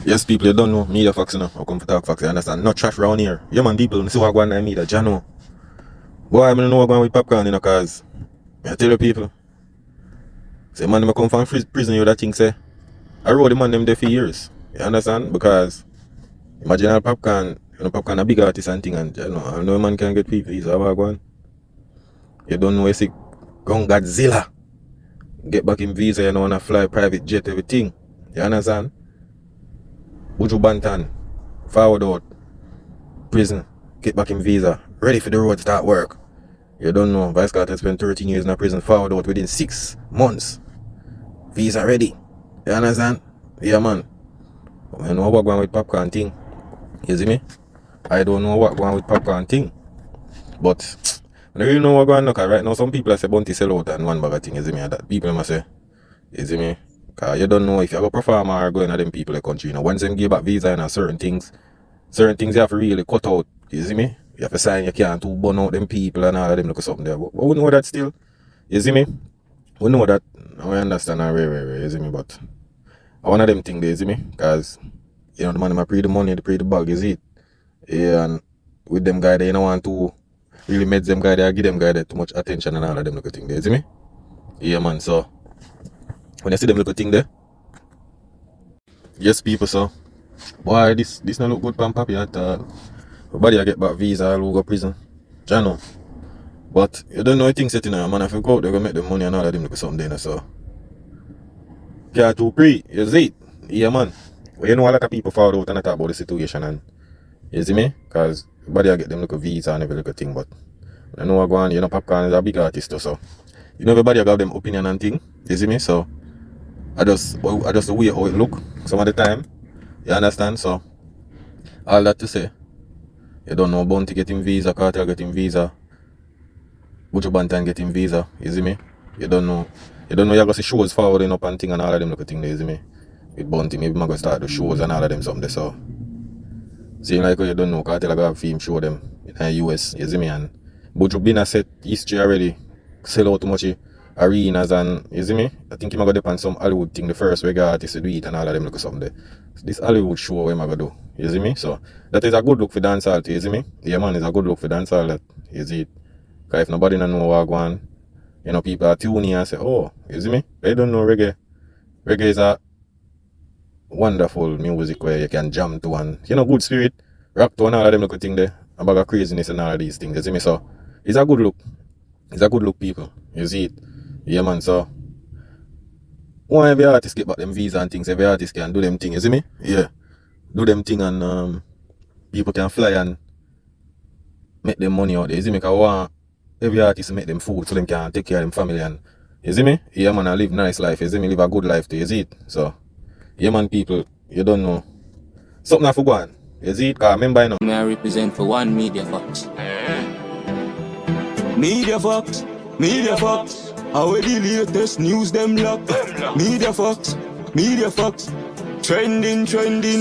Yes, people, you don't know. Media facts, you know. I come for talk facts, you understand? Not trash around here. Yeah, man, people, see what going on in media, Jano. Boy, I don't know what going with Popcaan, you know, cause I tell you people, say, man, I come from prison, you that thing, say, I rode the man them there for years. You understand? Because, imagine all Popcaan, you know, Popcaan a big artist and thing, and, you know, I know a man can get people, he's a one. You don't know, you see, Gun Godzilla, get back in visa, you know, on a fly private jet, everything. You understand? Buju Banton, forward out, prison, get back in visa, ready for the road to start work. You don't know, Vybz spent 13 years in a prison, forward out within 6 months. Visa ready. You understand? Yeah, man. I know what going with Popcaan thing. You see me? I don't know what going with Popcaan thing. But I don't really know what going on. Right now, some people say Bounty sell out and one bag of thing. You see me? That people must say. You see me? Because you don't know if you have a performer or going to them people in the country. You know, once them give back visa and certain things you have to really cut out. You see me? You have to sign, you can't to burn out them people and all of them look something there. But we know that still. You see me? We know that. I understand that you see me? But one of them things, you see me? Because, you know, the man might pay the money, they pay the bag, is it? Yeah, and with them guy, they don't want to really make them guy there, give them guy there too much attention and all of them little thing there, you see me? Yeah, man, so when you see them little thing there, yes, people, so boy, this not look good pan papi at all. Everybody I get back visa, all go prison. Jano. But you don't know anything setting up, man. If you go out, they're gonna make the money and all of them look something there, so care to pre, you see it? Yeah, man. Well, you know a lot of people fall out and talk about the situation, and you see me? Because everybody I get them look a visa and every little thing, but I know what going on, you know, Popcaan is a big artist too, so you know everybody got them opinion and thing, you see me? So I just the way how it look some of the time. You understand? So all that to say, you don't know Bounty getting visa, Kartel getting visa, Buju Banton getting visa, you see me? You don't know you're gonna see shows forwarding up and thing and all of them look thing, you see me? With Bounty, maybe I'm gonna start the shows and all of them something, so seem like you don't know, Kartel got a film show them in the US, you see me? And Buju been a set history already, sell out too much arenas and, you see me? I think I'm gonna depend on some Hollywood thing, the first regular artist to do it and all of them look something there. This Hollywood show what I'm gonna do, you see me? So that is a good look for dancehall, you see me? Yeah, man, it's a good look for dancehall, that, you see it? Because if nobody don't know what going on, you know, people are tuning and say, oh, you see me? They don't know reggae. Reggae is a wonderful music where you can jam to and, you know, good spirit, rock to and all of them look thing there, about the craziness and all of these things, you see me? So it's a good look. It's a good look, people. You see it? Yeah, man, so why every artist get back them visa and things, every artist can do them thing, you see me? Yeah. Do them thing and people can fly and make them money out there, you see me? Because every artist make them food so them can take care of them family and, you see me? Yeah, man, I live nice life, you see me? Live a good life too, you see it? So, yeah, man, people, you don't know. Something I forgot. You see it? Because remember, you know. I represent for one Media Fox. Media Fox, Media Fox. How the latest news them lock. Media Fox, Media Fox. Trending,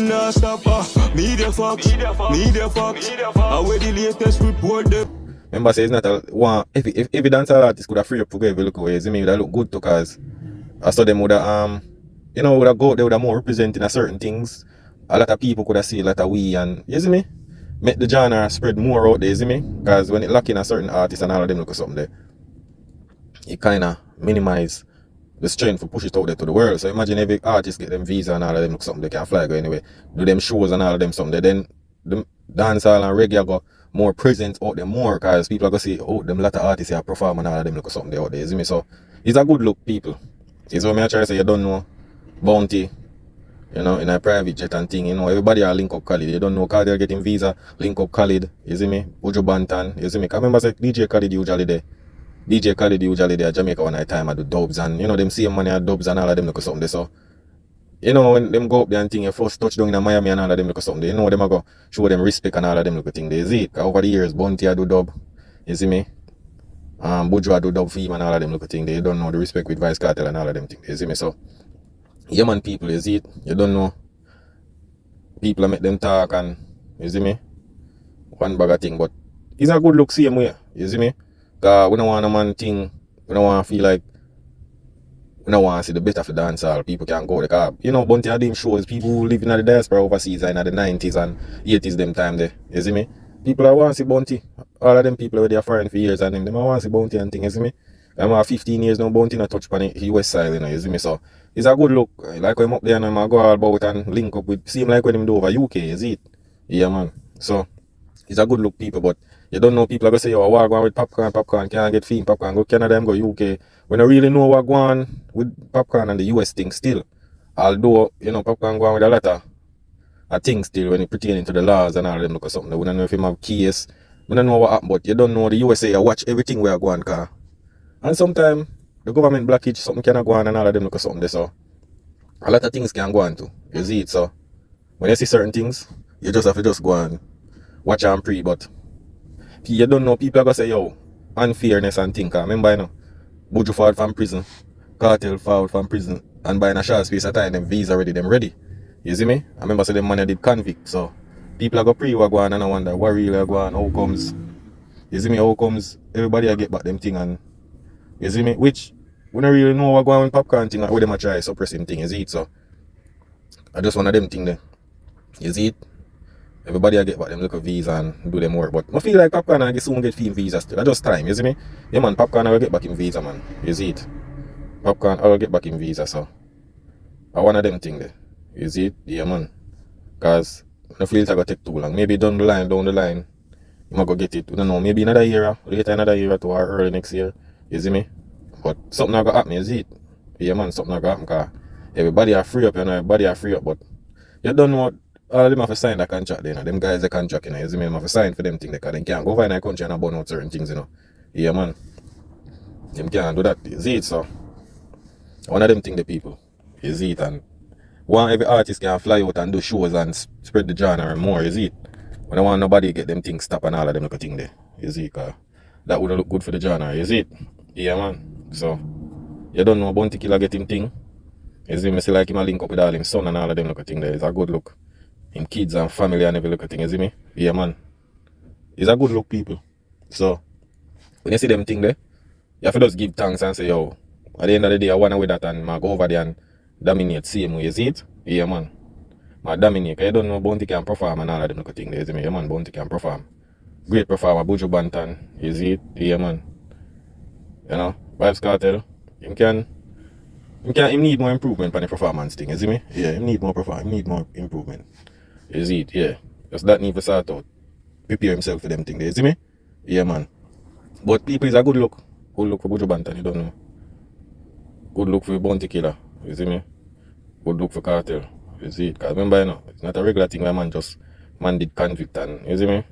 nah stop. Media Fox, Media Fox. How the latest report them. Remember, say it's not a one. If dancehall artist could have free up to go every look away, you see me, would look good too, cause I saw them would have you know, would have go out there would have more representing a certain things. A lot of people could have see a lot of we and you see me, make the genre spread more out there, you see me, cause when it lock in a certain artist and all of them look or something there, it kinda minimize the strength for push it out there to the world. So imagine every artist get them visa and all of them look something they can fly go anyway, do them shows and all of them something there, then the dancehall and reggae go more present out there more, cause people are gonna see, oh, them lot of artists here perform and all of them look something there out there, you see me? So it's a good look, people. It's what I try to say, you don't know Bounty, you know, in a private jet and thing, you know, everybody are link up Khalid. You don't know Kartel getting visa, link up Khalid, you see me? Buju Banton, you see me? I remember say DJ Khalid usually there. DJ Khalid usually there Jamaica one night time I do dubs and you know them same money at dubs and all of them look something there. So you know when them go up there and thing, you first touch down in Miami and all of them look something there, you know them are go show them respect and all of them look thing there, you see it? Over the years Bounty I do dub, you see me? Buju I do dub for him and all of them look thing there. You don't know the respect with vybzkartel and all of them things, you see me? So yeah, man, people, you see it? You don't know. People make them talk and, you see me? One bag of thing, but it's a good look same way, you see me? Because we don't want a man thing, we don't want to feel like We don't want to see the better for dancehall. People can go there. You know, bunty of them shows people who live in the diaspora overseas in the 90s and 80s them time there. You see me? People that want to see Bunty. All of them people were there foreign for years and them want to see Bunty and thing, you see me? I'm 15 years now, Bunty not touch on the US side, you know, you see me? So it's a good look. Like when I'm up there and I'm go all about and link up with, seem like when him do over UK, you see it? Yeah, man. So it's a good look, people, but you don't know, people are going to say, yo, what going with Popcaan can't get fame, Popcaan go Canada, them go UK. We don't really know what going on with Popcaan and the US thing still. Although, you know, Popcaan going with a lot of things still when it pertaining to the laws and all of them look or something. We don't know if him have case. We don't know what happened, but you don't know the USA, you watch everything where I go on car. And sometimes the government blockage, something cannot go on and all of them look or something there, so a lot of things can go on too. You see it, so when you see certain things, you just have to just go and watch and pray, but you don't know, people are going to say, yo, unfairness and things. Remember, you know, Buju fought from prison, Kartel fought from prison, and by in a short space of time, them visa already, them ready. You see me? I remember so them man did convict, so people are going to pray what go on and I wonder what really go on, how comes, you see me, how comes everybody I get back them thing and, you see me, which we don't really know what go on with Popcaan thing and how them a try suppress him thing, you see it, so I just one of them thing there, you see it? Everybody I get back them look at visa and do them work, but I feel like Popcaan I soon get film visa still, that's just time, you see me? Yeah man, Popcaan I will get back in visa, man, you see it? Popcaan I will get back in visa, so I one of them thing there. You see it? Yeah, man. Because I feel it's going to take too long. Maybe down the line, you might go get it. We don't know. Maybe another year, later another year to or early next year. You see me? But something not going to happen, you see it? Yeah, man, something not going to happen. Because everybody are free up, you know, everybody are free up. But you don't know what, all of them have to sign that contract, you know. Them guys, the contract, you know, you see me? Them have to sign for them things, because they can't go over in a country and burn out certain things, you know. Yeah, man. Them can't do that. You see it, so. One of them things, the people. You see it, and one every artist can fly out and do shows and spread the genre and more, you see it? We don't want nobody get them things stop and all of them look a thing there, you see, because that would look good for the genre, you see it? Yeah, man. So, you don't know Bounty Kxlla get him thing. You see me, see like him a link up with all him son and all of them look a thing there. It's a good look. Him kids and family and every look a thing, you see me? Yeah, man. It's a good look, people. So, when you see them thing there, you have to just give thanks and say, yo, at the end of the day, I want to with that and I go over there and dominate same way, you see it? Yeah, man. I dominate, because you don't know Bounty can perform and all of them look a thing there, you see me? Yeah, man, Bounty can perform. Great performer, Buju Banton, you see it? Yeah, man. You know, vybzkartel, him need more improvement on the performance thing, you see me? Yeah, him need more improvement. You see it? Yeah. Just that need to sort out. Prepare himself for them thing there, you see me? Yeah, man. But people, is a good look. Good look for Buju Banton, you don't know. Good look for Bounty Kxlla, you see me? Good look for Kartel, you see it? Because remember, you know, it's not a regular thing where man did convict and, you see me?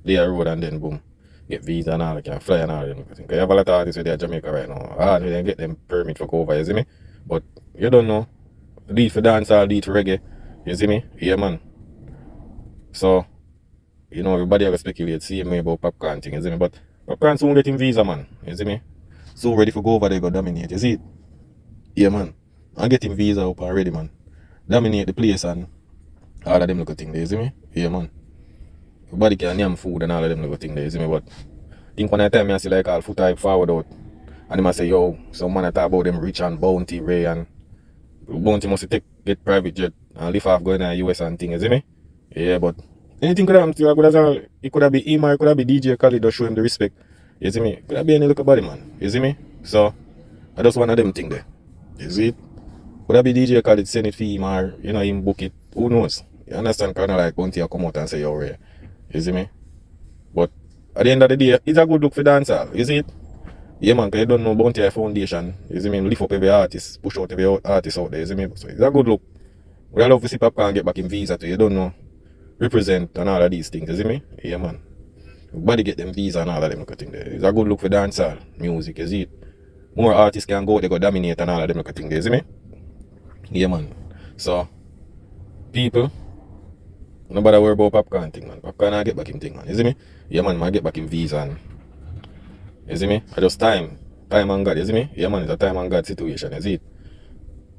Lay a road and then boom, get visa and all, they can fly and all. Because you have a lot of artists with their Jamaica right now. Hard they get them permit for go over, you see me? But you don't know. Do it for dancehall, do it for reggae, you see me? Yeah, man. So, you know, everybody will speculate, see me about Popcaan thing, you see me? But Popcaan soon get him visa, man, you see me? So ready for go over there, go dominate, you see it? Yeah, man. I get him visa up already, man. Dominate the place and all of them look a thing there, you see me? Yeah, man. Everybody can name food and all of them look a thing there, you see me? But I think one time I see like all foot type forward out. And they must say, yo, some man talk about them rich and Bounty, Ray, and Bounty must get private jet and live off going to the US and thing, you see me? Yeah, but anything could happen to you. It could have been him or it could have been DJ Khaled to show him the respect. You see me? It could have been any look body, man. You see me? So, I just one of them thing there. You see it? Could that be DJ Khaled send it for him or, you know, him book it? Who knows? You understand? Kind of like Bounty come out and say, yo, Ray. You see me? But at the end of the day, it's a good look for dancehall. You see it? Yeah, man, because you don't know Bounty a foundation. You see me? Lift up every artist, push out every artist out there. You see me? So it's a good look. We love to see Popcaan get back in visa too. You don't know. Represent and all of these things. You see me? Yeah, man. Everybody get them visa and all of them look at thing there. It's a good look for dancehall music. You see it? More artists can go, they go dominate and all of them look at thing there. You see me? Yeah, man. So, people, nobody worry about Popcaan thing, man. Popcaan I get back him thing, man. You see me? Yeah, man, I get back him visa and, you see me? I just time and God, you see me? Yeah, man, it's a time and God situation, you see it?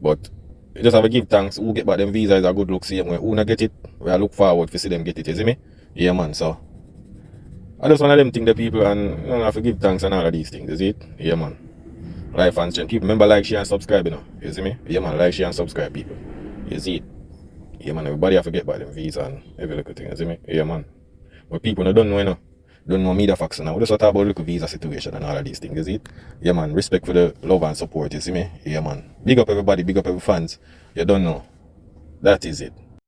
But you just have to give thanks. Who get back them visa is a good look, same way. Who not get it, we look forward to see them get it, you see me? Yeah, man, so I just want them think the people and you know, have to give thanks and all of these things, you see it? Yeah, man. Life and strength. People remember like, share and subscribe, you know. You see me? Yeah man, like, share and subscribe people. You see it? Yeah man, everybody have to get by them visa and every little thing, you see me? Yeah man. But people no don't know, you know. Don't know media facts now. We just talk about little visa situation and all of these things, you see it? Yeah man, respect for the love and support, you see me? Yeah man. Big up everybody, big up every fans. You don't know. That is it.